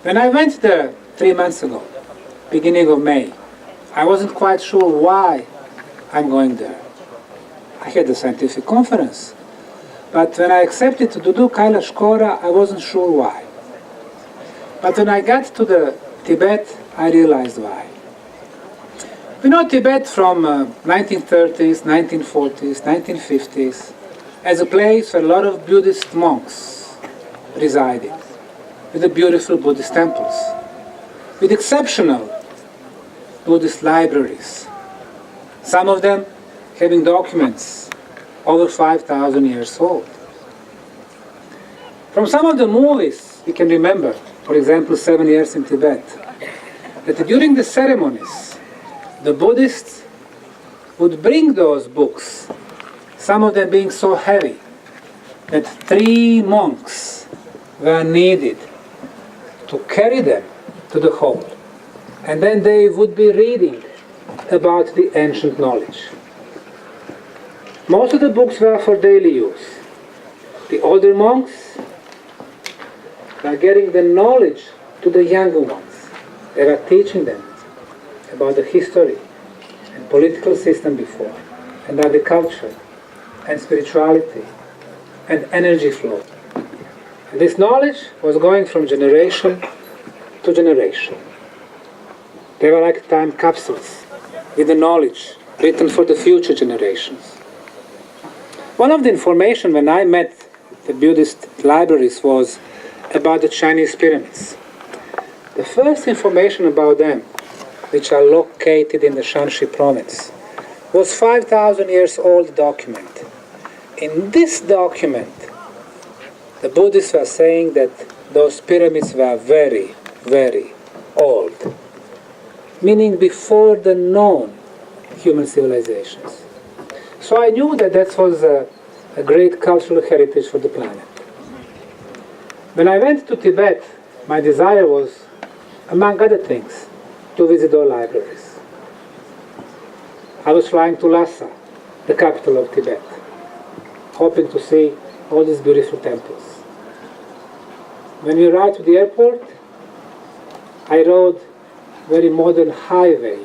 When I went there 3 months ago, beginning of May, I wasn't quite sure why I'm going there. I had a scientific conference, but when I accepted to do Kailash Kora, I wasn't sure why. But when I got to the Tibet, I realized why. We know Tibet from 1930s, 1940s, 1950s as a place where a lot of Buddhist monks resided, with the beautiful Buddhist temples, with exceptional Buddhist libraries, some of them having documents over 5,000 years old. From some of the movies we can remember, for example, 7 Years in Tibet, that during the ceremonies, the Buddhists would bring those books, some of them being so heavy that 3 monks were needed to carry them to the hall. And then they would be reading about the ancient knowledge. Most of the books were for daily use. The older monks were getting the knowledge to the younger ones. They were teaching them about the history and political system before, and agriculture, and spirituality, and energy flow. And this knowledge was going from generation to generation. They were like time capsules with the knowledge written for the future generations. One of the information when I met the Buddhist libraries was about the Chinese pyramids. The first information about them, which are located in the Shanxi province, was 5,000 years old document. In this document, the Buddhists were saying that those pyramids were very, very old, meaning before the known human civilizations. So I knew that that was a great cultural heritage for the planet. When I went to Tibet, my desire was, among other things, to visit all libraries. I was flying to Lhasa, the capital of Tibet, hoping to see all these beautiful temples. When we arrived to the airport, I rode a very modern highway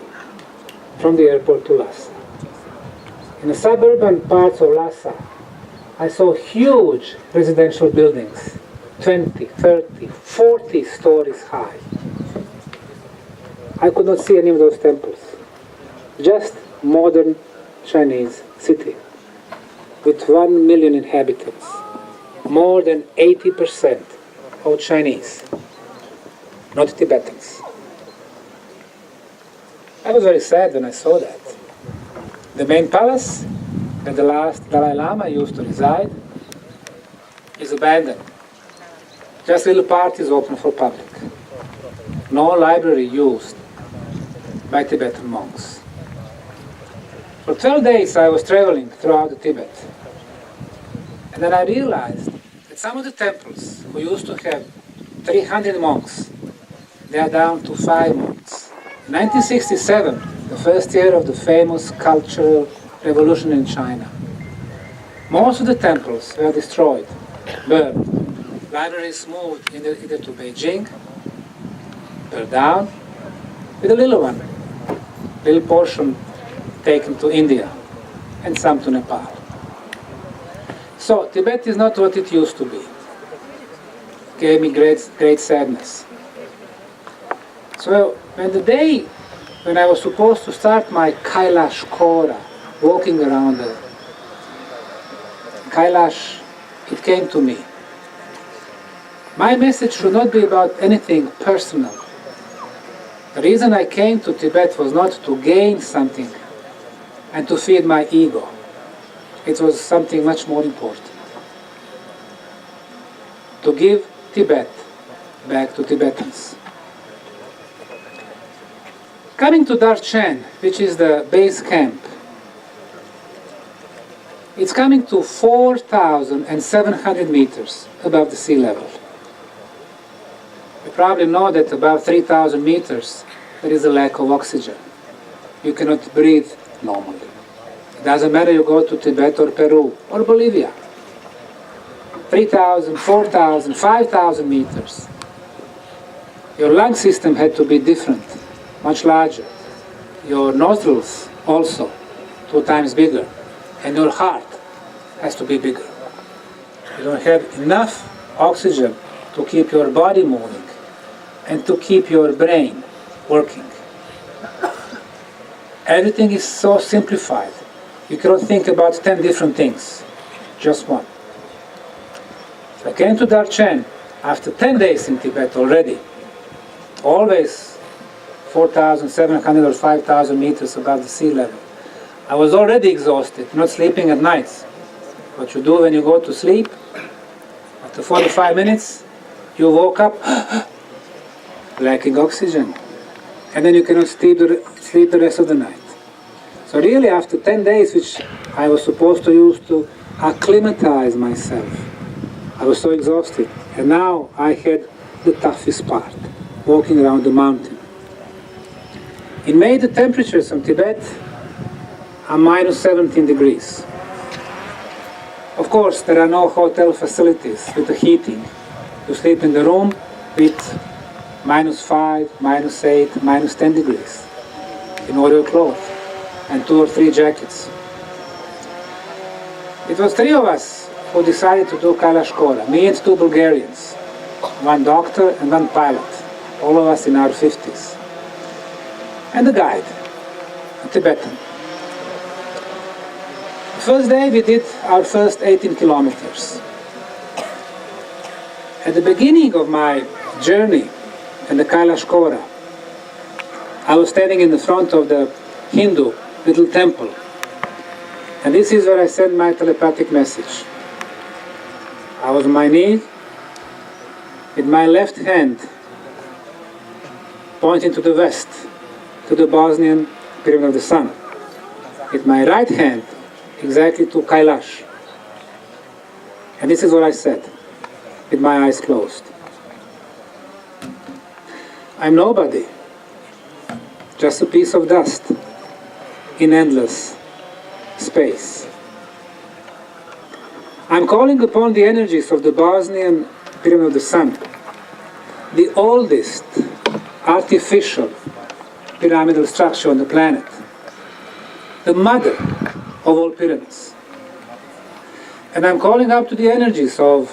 from the airport to Lhasa. In the suburban parts of Lhasa, I saw huge residential buildings, 20, 30, 40 stories high. I could not see any of those temples. Just modern Chinese city with 1 million inhabitants. More than 80% of Chinese, not Tibetans. I was very sad when I saw that. The main palace where the last Dalai Lama used to reside is abandoned. Just little parties open for public. No library used by Tibetan monks. For 12 days I was traveling throughout the Tibet. And then I realized that some of the temples who used to have 300 monks, they are down to 5 monks. In 1967, the first year of the famous cultural revolution in China, most of the temples were destroyed, burned. Libraries moved either to Beijing, burned down, with a little portion taken to India, and some to Nepal. So Tibet is not what it used to be. It gave me great sadness. So when the day when I was supposed to start my Kailash Kora, walking around the Kailash, it came to me. My message should not be about anything personal. The reason I came to Tibet was not to gain something and to feed my ego. It was something much more important. To give Tibet back to Tibetans. Coming to Darchen, which is the base camp, it's coming to 4,700 meters above the sea level. You probably know that above 3,000 meters there is a lack of oxygen. You cannot breathe normally. It doesn't matter you go to Tibet or Peru or Bolivia. 3,000, 4,000, 5,000 meters. Your lung system had to be different, much larger. Your nostrils also 2 times bigger. And your heart has to be bigger. You don't have enough oxygen to keep your body moving and to keep your brain working. Everything is so simplified. You cannot think about 10 different things, just one. So I came to Darchen after 10 days in Tibet already, always 4,700 or 5,000 meters above the sea level. I was already exhausted, not sleeping at nights. What you do when you go to sleep, after 45 minutes, you woke up lacking oxygen. And then you cannot sleep the rest of the night. So really after 10 days, which I was supposed to use to acclimatize myself, I was so exhausted. And now I had the toughest part, walking around the mountain. In May, the temperatures in Tibet are minus 17 degrees. Of course, there are no hotel facilities with the heating. You sleep in the room with minus 5, minus 8, minus 10 degrees in all your clothes and 2 or 3 jackets. It was 3 of us who decided to do Kailash Kora, me and 2 Bulgarians, 1 doctor and 1 pilot, all of us in our 50s. And a guide, a Tibetan. The first day we did our first 18 kilometers. At the beginning of my journey in the Kailash Kora, I was standing in the front of the Hindu little temple. And this is where I sent my telepathic message. I was on my knee, with my left hand pointing to the west, to the Bosnian Pyramid of the Sun. With my right hand, exactly to Kailash. And this is what I said, with my eyes closed. I'm nobody, just a piece of dust in endless space. I'm calling upon the energies of the Bosnian Pyramid of the Sun, the oldest artificial pyramidal structure on the planet, the mother of all pyramids. And I'm calling up to the energies of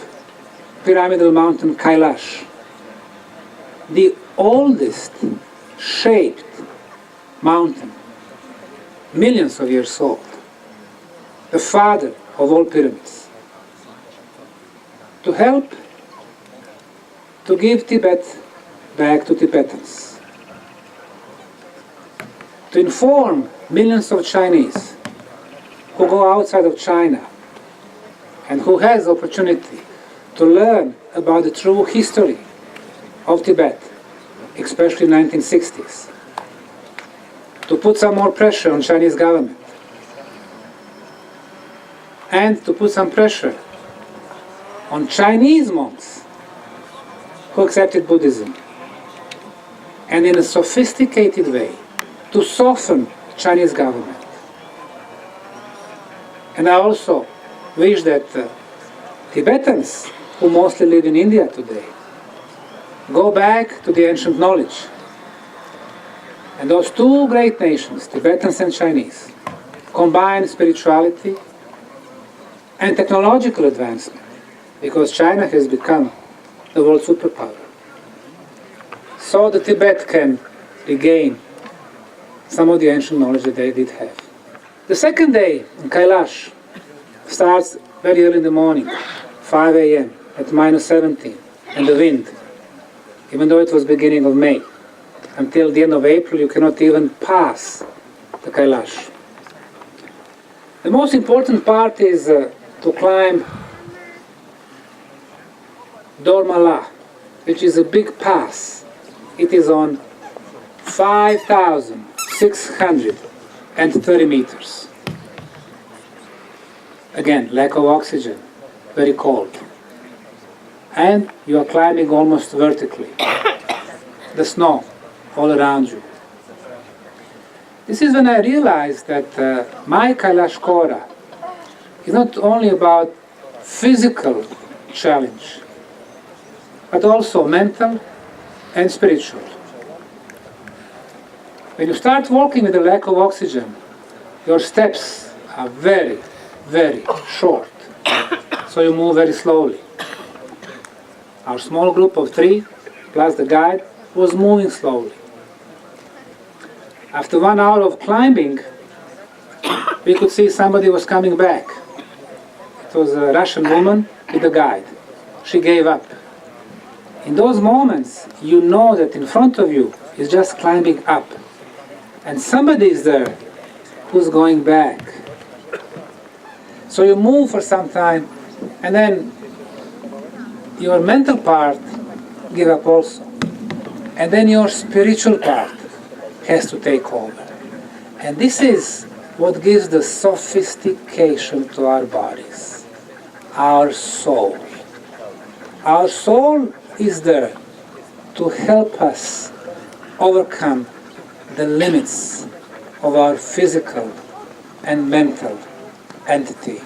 pyramidal mountain Kailash, the oldest shaped mountain, millions of years old, the father of all pyramids, to help to give Tibet back to Tibetans, to inform millions of Chinese who go outside of China and who has opportunity to learn about the true history of Tibet, especially in the 1960s, to put some more pressure on Chinese government and to put some pressure on Chinese monks who accepted Buddhism, and in a sophisticated way to soften the Chinese government. And I also wish that Tibetans, who mostly live in India today, go back to the ancient knowledge. And those 2 great nations, Tibetans and Chinese, combine spirituality and technological advancement, because China has become the world superpower. So the Tibet can regain some of the ancient knowledge that they did have. The second day in Kailash starts very early in the morning, 5 a.m. at minus 17, and the wind, even though it was beginning of May. Until the end of April, you cannot even pass the Kailash. The most important part is to climb Dormala, which is a big pass. It is on 5,630 meters. Again, lack of oxygen, very cold. And you are climbing almost vertically. The snow all around you. This is when I realized that my Kailash Kora is not only about physical challenge, but also mental and spiritual. When you start walking with a lack of oxygen, your steps are very, very short. So you move very slowly. Our small group of 3, plus the guide, was moving slowly. After 1 hour of climbing, we could see somebody was coming back. It was a Russian woman with a guide. She gave up. In those moments, you know that in front of you is just climbing up. And somebody is there who's going back. So you move for some time, and then your mental part give up also. And then your spiritual part has to take over. And this is what gives the sophistication to our bodies. Our soul. Our soul is there to help us overcome the limits of our physical and mental entity.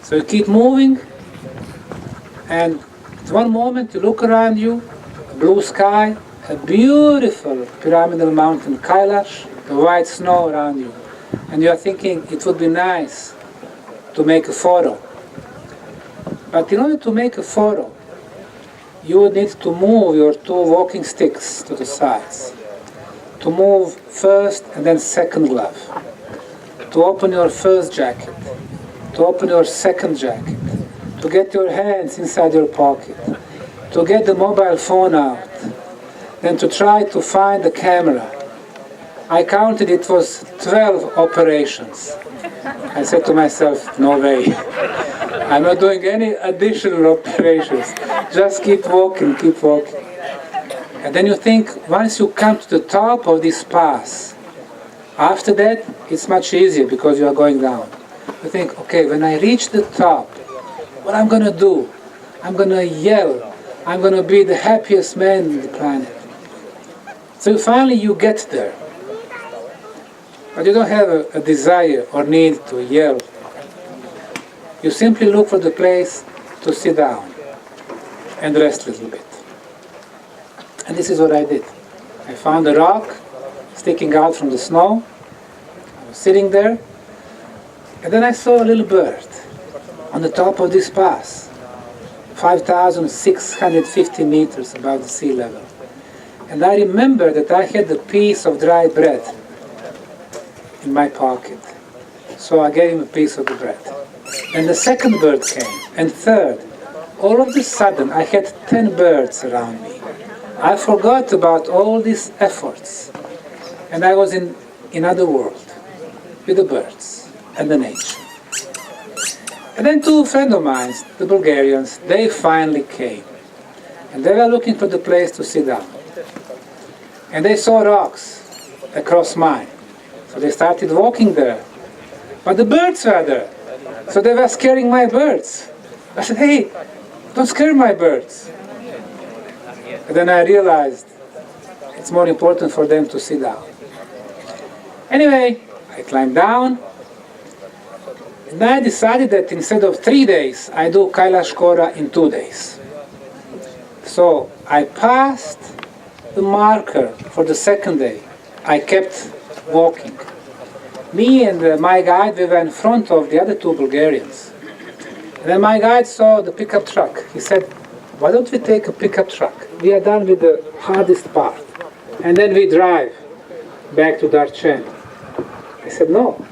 So you keep moving, and at one moment you look around you, blue sky, a beautiful pyramidal mountain Kailash, the white snow around you, and you are thinking it would be nice to make a photo. But in order to make a photo, you would need to move your 2 walking sticks to the sides, to move first and then second glove, to open your first jacket, to open your second jacket, to get your hands inside your pocket, to get the mobile phone out, then to try to find the camera. I counted, it was 12 operations. I said to myself, no way. I'm not doing any additional operations. Just keep walking, keep walking. And then you think, once you come to the top of this pass, after that, it's much easier because you are going down. You think, okay, when I reach the top, what I'm going to do? I'm going to yell. I'm going to be the happiest man on the planet. So finally you get there. But you don't have a desire or need to yell. You simply look for the place to sit down and rest a little bit. And this is what I did. I found a rock sticking out from the snow. I was sitting there, and then I saw a little bird on the top of this pass, 5,650 meters above the sea level. And I remember that I had a piece of dry bread in my pocket. So I gave him a piece of the bread. And the second bird came, and third. All of a sudden, I had 10 birds around me. I forgot about all these efforts. And I was in another world with the birds and the nature. And then 2 friends of mine, the Bulgarians, they finally came. And they were looking for the place to sit down. And they saw rocks across mine. So they started walking there. But the birds were there. So they were scaring my birds. I said, hey, don't scare my birds. And then I realized it's more important for them to sit down. Anyway, I climbed down. And I decided that instead of 3 days, I do Kailash Kora in 2 days. So I passed the marker for the second day. I kept walking. Me and my guide, we were in front of the other 2 Bulgarians. And then my guide saw the pickup truck. He said, why don't we take a pickup truck? We are done with the hardest part. And then we drive back to Darchen. I said, no.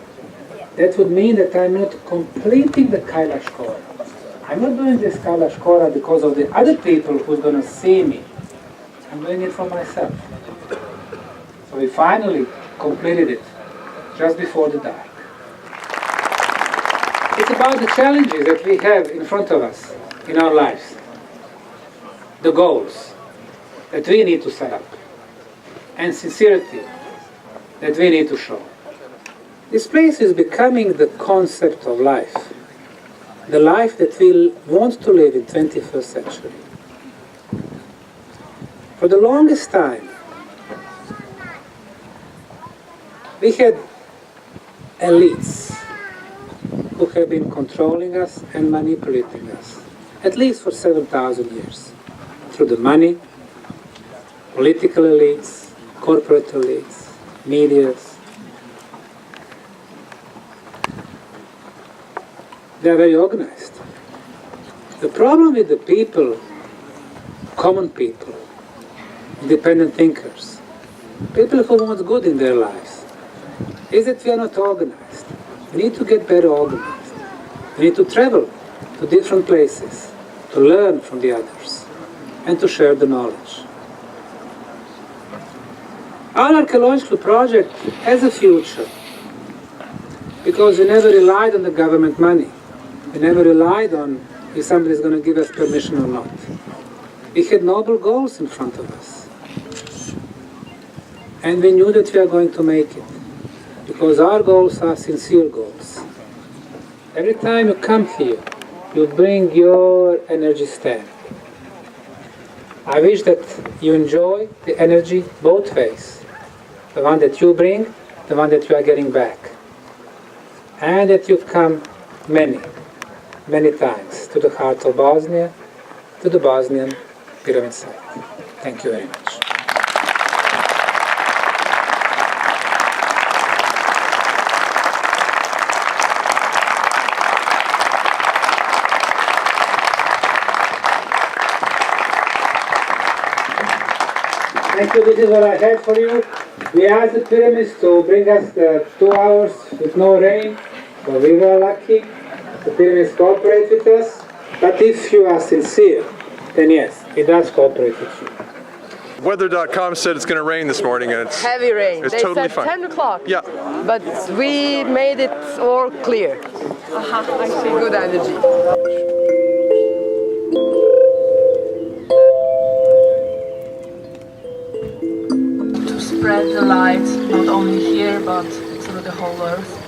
That would mean that I'm not completing the Kailash Kora. I'm not doing this Kailash Kora because of the other people who's going to see me. I'm doing it for myself. So we finally completed it just before the dark. It's about the challenges that we have in front of us in our lives. The goals that we need to set up. And sincerity that we need to show. This place is becoming the concept of life. The life that we want to live in 21st century. For the longest time, we had elites who have been controlling us and manipulating us, at least for 7,000 years. through the money, political elites, corporate elites, medias. They are very organized. The problem with the people, common people, independent thinkers, people who want good in their lives, is that we are not organized. We need to get better organized. We need to travel to different places, to learn from the others, and to share the knowledge. Our archaeological project has a future, because we never relied on the government money. We never relied on if somebody is going to give us permission or not. We had noble goals in front of us. And we knew that we are going to make it, because our goals are sincere goals. Every time you come here, you bring your energy stand. I wish that you enjoy the energy both ways. The one that you bring, the one that you are getting back. And that you come many, many times to the heart of Bosnia, to the Bosnian Pyramid site. Thank you very much. Thank you. This is what I had for you. We asked the pyramids to bring us the 2 hours with no rain, so we were lucky. The pyramids cooperate with us. But if you are sincere, then yes, it does cooperate with you. Weather.com said it's going to rain this morning, and it's heavy rain. It's they totally said fine. 10 o'clock. Yeah. But we made it all clear. I see good energy. To spread the light not only here but through the whole earth.